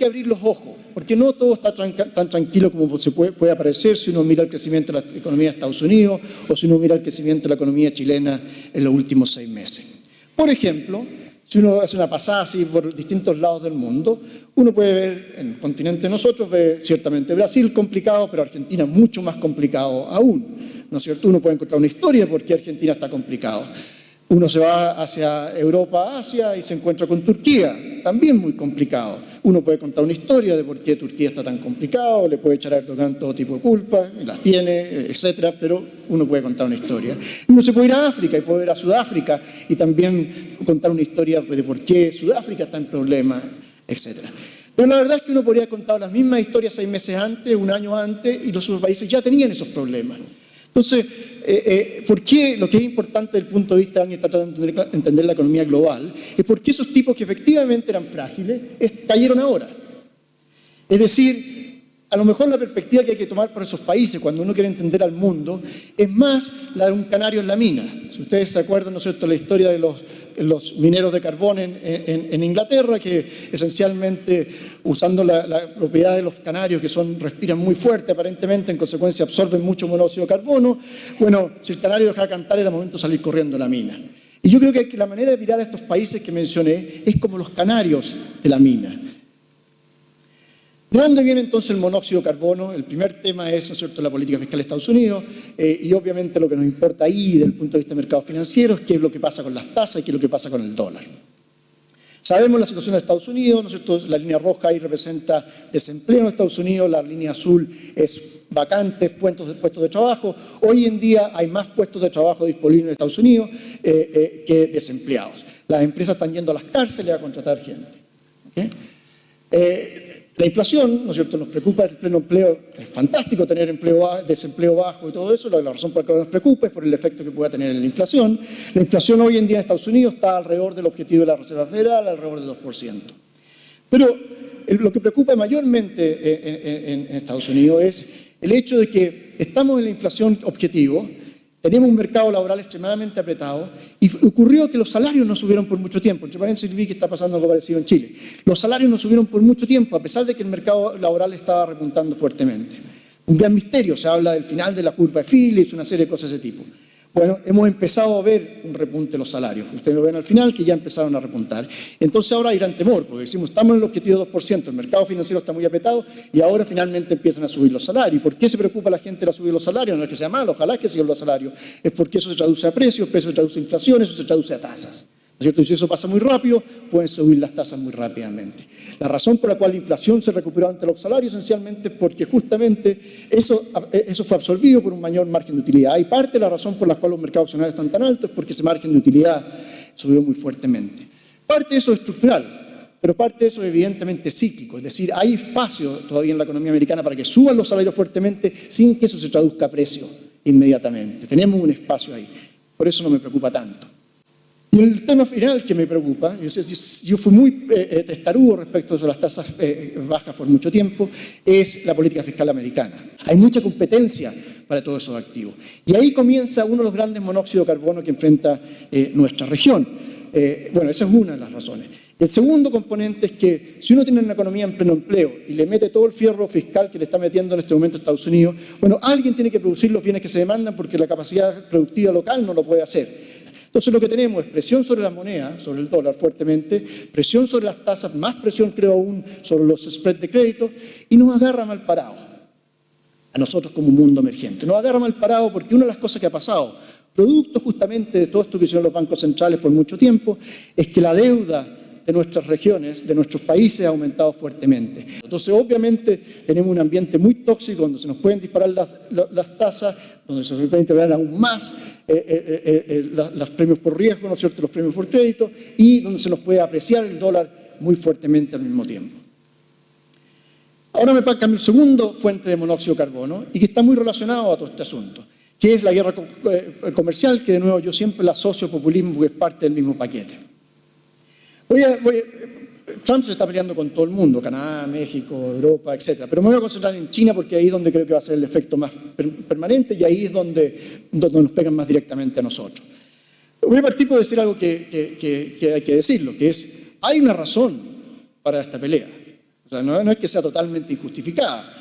que abrir los ojos, porque no todo está tan tranquilo como se puede parecer si uno mira el crecimiento de la economía de Estados Unidos o si uno mira el crecimiento de la economía chilena en los últimos 6 meses. Por ejemplo, si uno hace una pasada así por distintos lados del mundo, uno puede ver, en el continente de nosotros, ve ciertamente Brasil complicado, pero Argentina mucho más complicado aún, ¿no es cierto? Uno puede encontrar una historia de por qué Argentina está complicado. Uno se va hacia Europa, Asia y se encuentra con Turquía, también muy complicado. Uno puede contar una historia de por qué Turquía está tan complicado, le puede echar a Erdogan todo tipo de culpas, las tiene, etcétera, pero uno puede contar una historia. Uno se puede ir a África y puede ir a Sudáfrica y también contar una historia de por qué Sudáfrica está en problemas, etcétera. Pero la verdad es que uno podría contar las mismas historias 6 meses antes, un año antes, y los otros países ya tenían esos problemas. Entonces, ¿por qué lo que es importante desde el punto de vista de alguien que está tratando de entender la economía global? Es porque esos tipos que efectivamente eran frágiles cayeron ahora. Es decir, a lo mejor la perspectiva que hay que tomar por esos países cuando uno quiere entender al mundo es más la de un canario en la mina. Si ustedes se acuerdan, ¿no es cierto?, la historia de los mineros de carbón en Inglaterra, que esencialmente, usando la propiedad de los canarios, que respiran muy fuerte aparentemente, en consecuencia absorben mucho monóxido de carbono, bueno, si el canario deja de cantar era momento de salir corriendo a la mina. Y yo creo que la manera de mirar a estos países que mencioné es como los canarios de la mina. ¿De dónde viene entonces el monóxido de carbono? El primer tema es, ¿no es cierto?, la política fiscal de Estados Unidos y obviamente lo que nos importa ahí desde el punto de vista de mercados financieros, qué es lo que pasa con las tasas y qué es lo que pasa con el dólar. Sabemos la situación de Estados Unidos, ¿no es cierto? La línea roja ahí representa desempleo en Estados Unidos, la línea azul es vacantes, puestos de trabajo. Hoy en día hay más puestos de trabajo disponibles en Estados Unidos que desempleados. Las empresas están yendo a las cárceles a contratar gente. ¿Okay? La inflación, ¿no es cierto?, nos preocupa el pleno empleo. Es fantástico tener desempleo bajo y todo eso. La razón por la que nos preocupa es por el efecto que pueda tener en la inflación. La inflación hoy en día en Estados Unidos está alrededor del objetivo de la Reserva Federal, alrededor del 2%. Pero lo que preocupa mayormente en Estados Unidos es el hecho de que estamos en la inflación objetivo, tenemos un mercado laboral extremadamente apretado y ocurrió que los salarios no subieron por mucho tiempo. Entre paréntesis, vi que está pasando algo parecido en Chile. Los salarios no subieron por mucho tiempo, a pesar de que el mercado laboral estaba repuntando fuertemente. Un gran misterio, se habla del final de la curva de Phillips, una serie de cosas de ese tipo. Bueno, hemos empezado a ver un repunte de los salarios. Ustedes lo ven al final, que ya empezaron a repuntar. Entonces ahora hay gran temor, porque decimos, estamos en el objetivo de 2%, el mercado financiero está muy apretado y ahora finalmente empiezan a subir los salarios. ¿Por qué se preocupa la gente de subir los salarios? No es que sea malo, ojalá que sigan los salarios. Es porque eso se traduce a precios, precios se traduce a inflación, eso se traduce a tasas. ¿No es cierto? Y si eso pasa muy rápido, pueden subir las tasas muy rápidamente. La razón por la cual la inflación se recuperó ante los salarios esencialmente porque justamente eso fue absorbido por un mayor margen de utilidad. Y parte de la razón por la cual los mercados accionarios están tan altos es porque ese margen de utilidad subió muy fuertemente. Parte de eso es estructural, pero parte de eso es evidentemente cíclico. Es decir, hay espacio todavía en la economía americana para que suban los salarios fuertemente sin que eso se traduzca a precio inmediatamente. Tenemos un espacio ahí. Por eso no me preocupa tanto. Y el tema final que me preocupa, yo fui muy testarudo respecto a las tasas bajas por mucho tiempo, es la política fiscal americana. Hay mucha competencia para todos esos activos. Y ahí comienza uno de los grandes monóxidos de carbono que enfrenta nuestra región. Bueno, esa es una de las razones. El segundo componente es que si uno tiene una economía en pleno empleo y le mete todo el fierro fiscal que le está metiendo en este momento Estados Unidos, bueno, alguien tiene que producir los bienes que se demandan porque la capacidad productiva local no lo puede hacer. Entonces lo que tenemos es presión sobre la moneda, sobre el dólar fuertemente, presión sobre las tasas, más presión creo aún sobre los spreads de crédito y nos agarra mal parado a nosotros como mundo emergente. Nos agarra mal parado porque una de las cosas que ha pasado, producto justamente de todo esto que hicieron los bancos centrales por mucho tiempo, es que la deuda de nuestras regiones, de nuestros países ha aumentado fuertemente. Entonces obviamente tenemos un ambiente muy tóxico donde se nos pueden disparar las tasas, donde se nos pueden disparar aún más los premios por riesgo, ¿no es cierto?, los premios por crédito, y donde se nos puede apreciar el dólar muy fuertemente al mismo tiempo. Ahora me pasa el segundo fuente de monóxido de carbono y que está muy relacionado a todo este asunto, que es la guerra comercial, que de nuevo yo siempre la asocio al populismo porque es parte del mismo paquete. Trump se está peleando con todo el mundo, Canadá, México, Europa, etc. Pero me voy a concentrar en China porque ahí es donde creo que va a ser el efecto más permanente y ahí es donde nos pegan más directamente a nosotros. Voy a partir por decir algo que hay que decirlo, que es, hay una razón para esta pelea. O sea, no es que sea totalmente injustificada.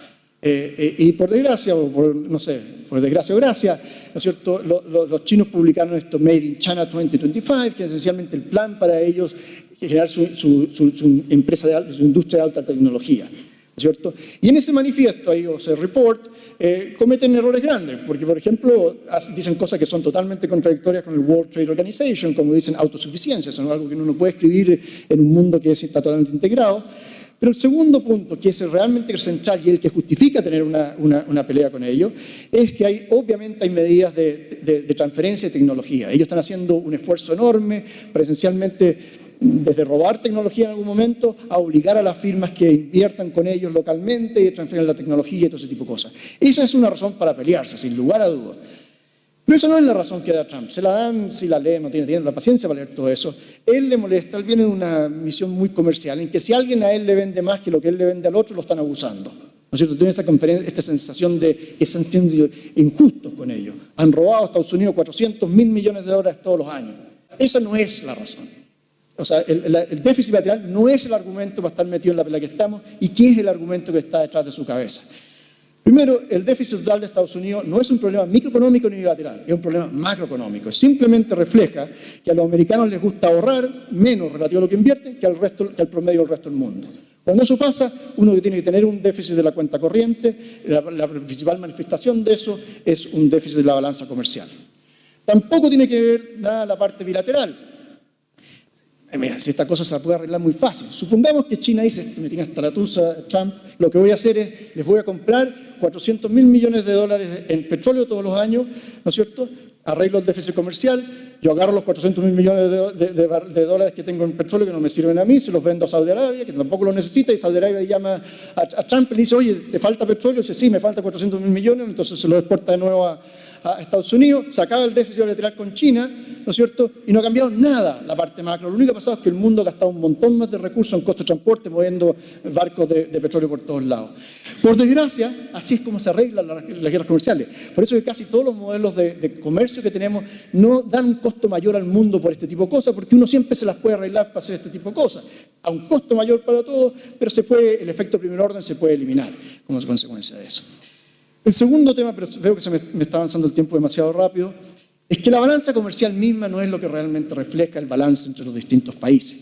Y por desgracia, o por, no sé, por desgracia o gracia, ¿no es cierto?, los chinos publicaron esto Made in China 2025, que es esencialmente el plan para ellos generar su empresa su industria de alta tecnología, ¿no es cierto? Y en ese manifiesto, ahí, o sea, report, cometen errores grandes, porque, por ejemplo, dicen cosas que son totalmente contradictorias con el World Trade Organization, como dicen autosuficiencia, eso es algo que uno no puede escribir en un mundo que está totalmente integrado. Pero el segundo punto, que es realmente central y el que justifica tener una pelea con ellos, es que obviamente hay medidas de transferencia de tecnología. Ellos están haciendo un esfuerzo enorme para esencialmente, desde robar tecnología en algún momento, a obligar a las firmas que inviertan con ellos localmente y transfieran la tecnología y todo ese tipo de cosas. Esa es una razón para pelearse, sin lugar a dudas. Pero esa no es la razón que da Trump. Se la dan si la lee, no tiene la paciencia para leer todo eso. Él le molesta, él viene de una misión muy comercial, en que si alguien a él le vende más que lo que él le vende al otro, lo están abusando. ¿No es cierto? Tiene esta sensación de que están siendo injustos con ellos. Han robado a Estados Unidos $400 mil millones todos los años. Esa no es la razón. O sea, el déficit bilateral no es el argumento para estar metido en la pelea que estamos. ¿Y qué es el argumento que está detrás de su cabeza? Primero, el déficit total de Estados Unidos no es un problema microeconómico ni bilateral, es un problema macroeconómico. Simplemente refleja que a los americanos les gusta ahorrar menos relativo a lo que invierten que al promedio del resto del mundo. Cuando eso pasa, uno tiene que tener un déficit de la cuenta corriente. La principal manifestación de eso es un déficit de la balanza comercial. Tampoco tiene que ver nada la parte bilateral. Mira, si esta cosa se puede arreglar muy fácil. Supongamos que China dice, me tiene hasta la tusa, Trump, lo que voy a hacer es, les voy a comprar $400 mil millones en petróleo todos los años, ¿no es cierto? Arreglo el déficit comercial, yo agarro los $400 mil millones de dólares que tengo en petróleo que no me sirven a mí, se los vendo a Saudi Arabia, que tampoco lo necesita, y Saudi Arabia llama a Trump y le dice, oye, ¿te falta petróleo? Y dice, sí, me falta $400 mil millones, entonces se lo exporta de nuevo a Estados Unidos, se acaba el déficit bilateral con China, ¿no es cierto? Y no ha cambiado nada la parte macro. Lo único que ha pasado es que el mundo ha gastado un montón más de recursos en costo de transporte, moviendo barcos de petróleo por todos lados. Por desgracia, así es como se arreglan las guerras comerciales. Por eso es que casi todos los modelos de comercio que tenemos no dan un costo mayor al mundo por este tipo de cosas, porque uno siempre se las puede arreglar para hacer este tipo de cosas. A un costo mayor para todos, pero el efecto de primer orden se puede eliminar como consecuencia de eso. El segundo tema, pero veo que se me está avanzando el tiempo demasiado rápido, es que la balanza comercial misma no es lo que realmente refleja el balance entre los distintos países.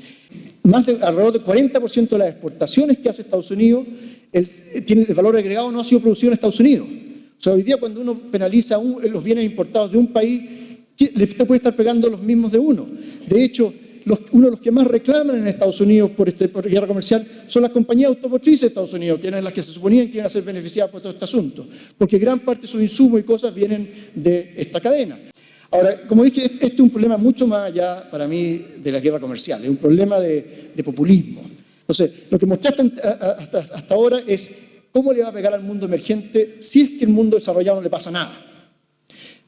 Alrededor del 40% de las exportaciones que hace Estados Unidos, el valor agregado no ha sido producido en Estados Unidos. O sea, hoy día cuando uno penaliza los bienes importados de un país, le puede estar pegando los mismos de uno. De hecho, uno de los que más reclaman en Estados Unidos por guerra comercial son las compañías automotrices de Estados Unidos, que eran las que se suponían que iban a ser beneficiadas por todo este asunto, porque gran parte de sus insumos y cosas vienen de esta cadena. Ahora, como dije, este es un problema mucho más allá, para mí, de la guerra comercial, es un problema de populismo. Entonces, lo que mostraste hasta ahora es cómo le va a pegar al mundo emergente si es que el mundo desarrollado no le pasa nada.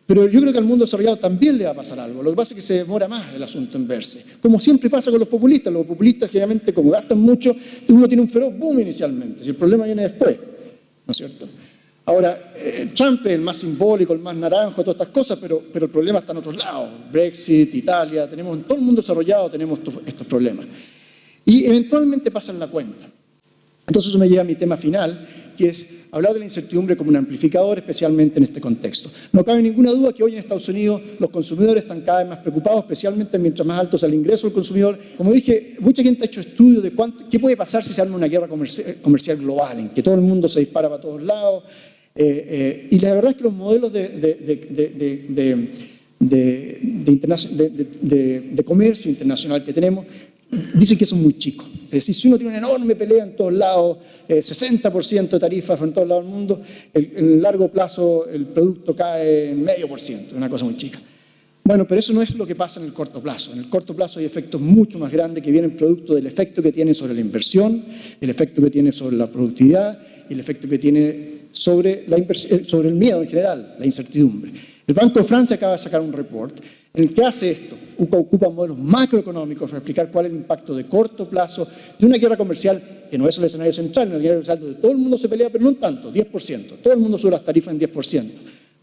Pero yo creo que al mundo desarrollado también le va a pasar algo. Lo que pasa es que se demora más el asunto en verse. Como siempre pasa con los populistas. Los populistas generalmente, como gastan mucho, uno tiene un feroz boom inicialmente. Si el problema viene después, ¿no es cierto? Ahora, Trump es el más simbólico, el más naranjo, todas estas cosas, pero el problema está en otros lados. Brexit, Italia, en todo el mundo desarrollado tenemos estos problemas. Y eventualmente pasan la cuenta. Entonces eso me lleva a mi tema final, que es hablar de la incertidumbre como un amplificador, especialmente en este contexto. No cabe ninguna duda que hoy en Estados Unidos los consumidores están cada vez más preocupados, especialmente mientras más alto sea el ingreso del consumidor. Como dije, mucha gente ha hecho estudios de qué puede pasar si se arma una guerra comercial global, en que todo el mundo se dispara para todos lados. Y la verdad es que los modelos de comercio internacional que tenemos dicen que son muy chicos. Es decir, si uno tiene una enorme pelea en todos lados, 60% de tarifas en todos lados del mundo, en largo plazo el producto cae en 0,5%, una cosa muy chica. Bueno, pero eso no es lo que pasa en el corto plazo. En el corto plazo hay efectos mucho más grandes que vienen producto del efecto que tiene sobre la inversión, el efecto que tiene sobre la productividad y el efecto que tiene sobre el miedo en general, la incertidumbre. El Banco de Francia acaba de sacar un report en el que hace esto, ocupa modelos macroeconómicos para explicar cuál es el impacto de corto plazo de una guerra comercial, que no es el escenario central, una guerra comercial donde todo el mundo se pelea, pero no tanto, 10%, todo el mundo sube las tarifas en 10%.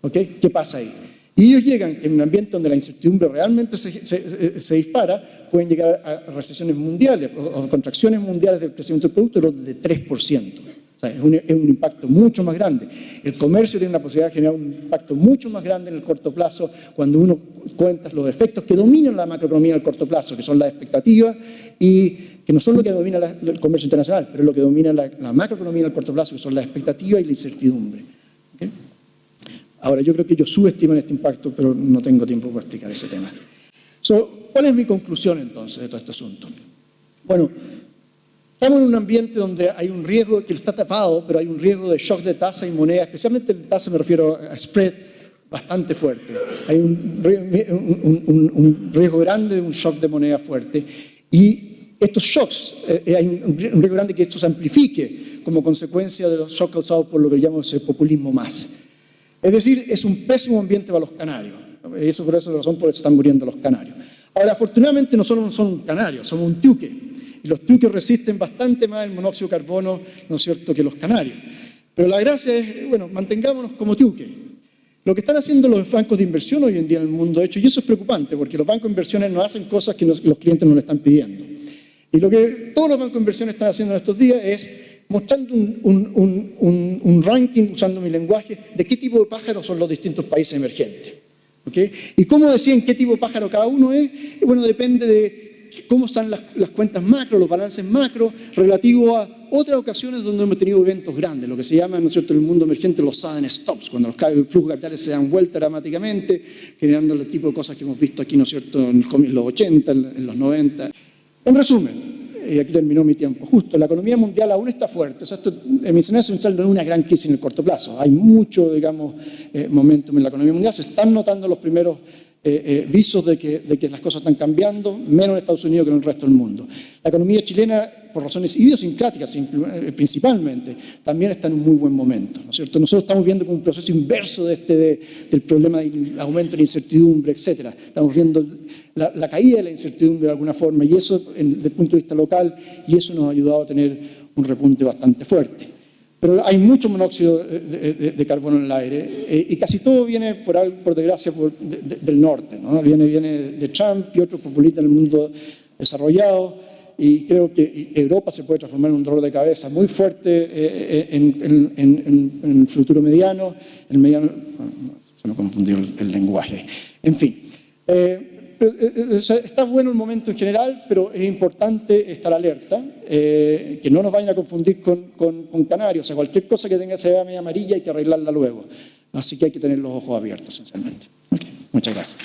¿Okay? ¿Qué pasa ahí? Y ellos llegan en un ambiente donde la incertidumbre realmente se dispara, pueden llegar a recesiones mundiales o contracciones mundiales del crecimiento del producto de 3%. O sea, es un impacto mucho más grande. El comercio tiene la posibilidad de generar un impacto mucho más grande en el corto plazo cuando uno cuenta los efectos que dominan la macroeconomía en el corto plazo, que son las expectativas y que no son lo que domina el comercio internacional, pero lo que domina la macroeconomía en el corto plazo, que son las expectativas y la incertidumbre. ¿Okay? Ahora, yo creo que ellos subestiman este impacto, pero no tengo tiempo para explicar ese tema. ¿Cuál es mi conclusión entonces de todo este asunto? Bueno, estamos en un ambiente donde hay un riesgo que está tapado, pero hay un riesgo de shock de tasa y moneda, especialmente de tasa me refiero a spread, bastante fuerte. Hay un riesgo grande de un shock de moneda fuerte. Y estos shocks, hay un riesgo grande que esto se amplifique como consecuencia de los shocks causados por lo que llamamos el populismo más. Es decir, es un pésimo ambiente para los canarios. Por eso es la razón por la que se están muriendo los canarios. Ahora, afortunadamente no solo son un canario, somos un tuque. Y los tuques resisten bastante más el monóxido de carbono, ¿no es cierto?, que los canarios. Pero la gracia es, bueno, mantengámonos como tuque. Lo que están haciendo los bancos de inversión hoy en día en el mundo, de hecho, y eso es preocupante, porque los bancos de inversiones no hacen cosas que los clientes no le están pidiendo. Y lo que todos los bancos de inversiones están haciendo en estos días es mostrando un ranking, usando mi lenguaje, de qué tipo de pájaros son los distintos países emergentes. ¿Okay? Y cómo decían qué tipo de pájaro cada uno es, bueno, depende de cómo están las cuentas macro, los balances macro, relativo a otras ocasiones donde hemos tenido eventos grandes, lo que se llama, ¿no es cierto?, en el mundo emergente los sudden stops, cuando el flujo de capitales se dan vuelta dramáticamente, generando el tipo de cosas que hemos visto aquí, ¿no es cierto?, en los 80, en los 90. En resumen, y aquí terminó mi tiempo justo, la economía mundial aún está fuerte. O sea, mi escenario central no es una gran crisis en el corto plazo. Hay mucho, digamos, momentum en la economía mundial. Se están notando los primeros visos de que las cosas están cambiando, menos en Estados Unidos que en el resto del mundo. La economía chilena, por razones idiosincráticas principalmente, también está en un muy buen momento, ¿no es cierto? Nosotros estamos viendo como un proceso inverso del problema del aumento de la incertidumbre, etc. Estamos viendo la caída de la incertidumbre de alguna forma, y eso desde el punto de vista local, y eso nos ha ayudado a tener un repunte bastante fuerte. Pero hay mucho monóxido de carbono en el aire, y casi todo viene, por desgracia, del norte, ¿no? Viene de Trump y otros populistas en el mundo desarrollado, y creo que Europa se puede transformar en un dolor de cabeza muy fuerte en el futuro mediano, se me confundió el lenguaje. En fin. Está bueno el momento en general, pero es importante estar alerta, que no nos vayan a confundir con canarios. O sea, cualquier cosa que se vea media amarilla hay que arreglarla luego. Así que hay que tener los ojos abiertos, esencialmente. Okay. Muchas gracias.